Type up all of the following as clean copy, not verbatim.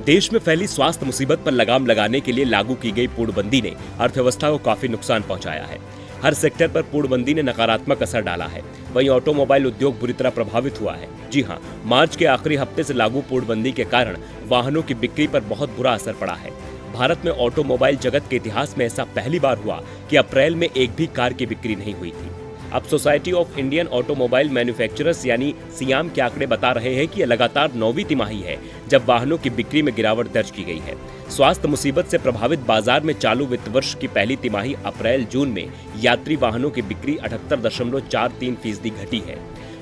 देश में फैली स्वास्थ्य मुसीबत पर लगाम लगाने के लिए लागू की गई पूर्णबंदी ने अर्थव्यवस्था को काफी नुकसान पहुंचाया है। हर सेक्टर पर पूर्णबंदी ने नकारात्मक असर डाला है। वहीं ऑटोमोबाइल उद्योग बुरी तरह प्रभावित हुआ है। जी हां, मार्च के आखिरी हफ्ते से लागू पूर्णबंदी के कारण वाहनों की बिक्री पर बहुत बुरा असर पड़ा है। भारत में ऑटोमोबाइल जगत के इतिहास में ऐसा पहली बार हुआ कि अप्रैल में एक भी कार की बिक्री नहीं हुई थी। अब society of Indian automobile manufacturers यानी सियाम के आंकड़े बता रहे हैं कि यह लगातार 9वीं तिमाही है जब वाहनों की बिक्री में गिरावट दर्ज की गई है। स्वास्थ्य मुसीबत से प्रभावित बाजार में चालू वित्त वर्ष की पहली तिमाही अप्रैल जून में यात्री वाहनों की बिक्री 78.43% घटी है।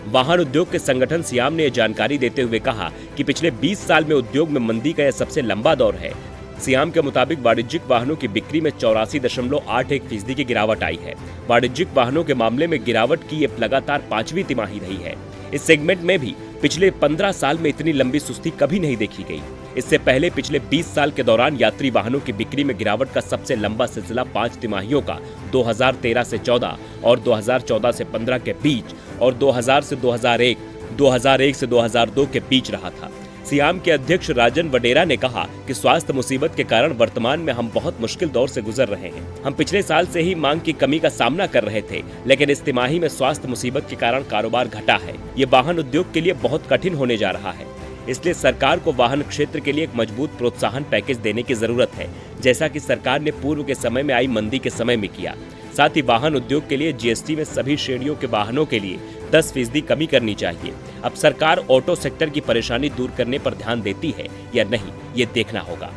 वाहन उद्योग के संगठन सियाम ने यह जानकारी देते हुए कहा कि पिछले 20 साल में उद्योग में मंदी का यह सबसे लंबा दौर है। सियाम के मुताबिक वाणिज्यिक वाहनों की बिक्री में 84.81% की गिरावट आई है। वाणिज्यिक वाहनों के मामले में गिरावट की ये लगातार 5वीं तिमाही रही है। इस सेगमेंट में भी पिछले 15 साल में इतनी लंबी सुस्ती कभी नहीं देखी गई। इससे पहले पिछले 20 साल के दौरान यात्री वाहनों की बिक्री में गिरावट का सबसे लंबा सिलसिला 5 तिमाहियों का 2013 से 14 और 2014 से 15 के बीच और 2000 से 2001, 2001 से 2002 के बीच रहा था। सियाम के अध्यक्ष राजन वडेरा ने कहा कि स्वास्थ्य मुसीबत के कारण वर्तमान में हम बहुत मुश्किल दौर से गुजर रहे हैं। हम पिछले साल से ही मांग की कमी का सामना कर रहे थे, लेकिन इस तिमाही में स्वास्थ्य मुसीबत के कारण कारोबार घटा है। ये वाहन उद्योग के लिए बहुत कठिन होने जा रहा है। इसलिए सरकार को वाहन क्षेत्र के लिए एक मजबूत प्रोत्साहन पैकेज देने की जरूरत है, जैसा कि सरकार ने पूर्व के समय में आई मंदी के समय में किया। साथ ही वाहन उद्योग के लिए जीएसटी में सभी श्रेणियों के वाहनों के लिए 10% कमी करनी चाहिए। अब सरकार ऑटो सेक्टर की परेशानी दूर करने पर ध्यान देती है या नहीं, ये देखना होगा।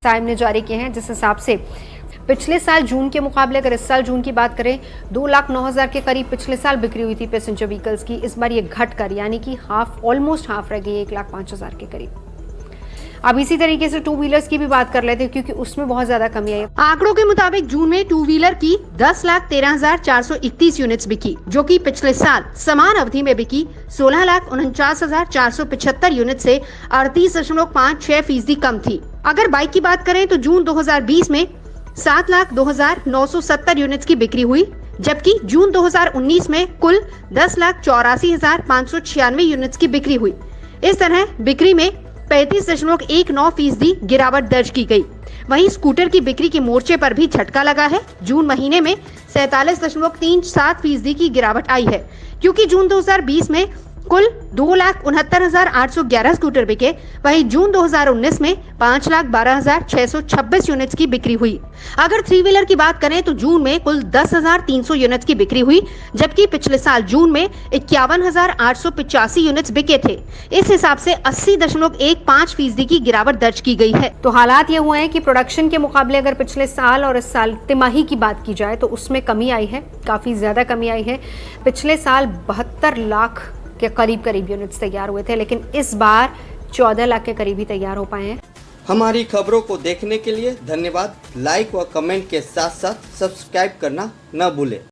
टाइम ने जारी किए हैं जिस हिसाब से पिछले साल जून के मुकाबले अगर इस साल जून की बात करें 2,09,000 के करीब पिछले साल बिक्री हुई थी पैसेंजर व्हीकल्स की। इस बार ये घट कर यानी कि ऑलमोस्ट हाफ रह गई, 1,05,000 के करीब। अब इसी तरीके से टू व्हीलर्स की भी बात कर लेते हैं क्योंकि उसमें बहुत ज्यादा कमी आई। आंकड़ों के मुताबिक जून में टू व्हीलर की 10,13,431 यूनिट्स बिकी, जो कि पिछले साल समान अवधि में बिकी 16,49,475 यूनिट से 38.56% कम थी। अगर बाइक की बात करें तो जून 2020 में 7,02,970 यूनिट्स की बिक्री हुई, जबकि जून 2019 में कुल 10,84,596 यूनिट्स की बिक्री हुई। इस तरह बिक्री में 35.19% गिरावट दर्ज की गई। वहीं स्कूटर की बिक्री के मोर्चे पर भी झटका लगा है। जून महीने में 47.37% की गिरावट आई है, क्योंकि जून 2020 में कुल 2,69,811 स्कूटर बिके, वहीं जून 2019 में 5,12,626 यूनिट्स की बिक्री हुई। अगर थ्री व्हीलर की बात करें तो जून में कुल 10,300 यूनिट्स की बिक्री हुई, जबकि पिछले साल जून में 51,885 यूनिट्स बिके थे। इस हिसाब से 80.15% की गिरावट दर्ज की गई है। तो हालात ये हुए हैं कि प्रोडक्शन के मुकाबले अगर पिछले साल और इस साल तिमाही की बात की जाए तो उसमें कमी आई है, काफी ज्यादा कमी आई है। पिछले साल 72 लाख के करीब यूनिट्स तैयार हुए थे, लेकिन इस बार 14 लाख के करीब ही तैयार हो पाए हैं। हमारी खबरों को देखने के लिए धन्यवाद। लाइक व कमेंट के साथ साथ सब्सक्राइब करना न भूलें।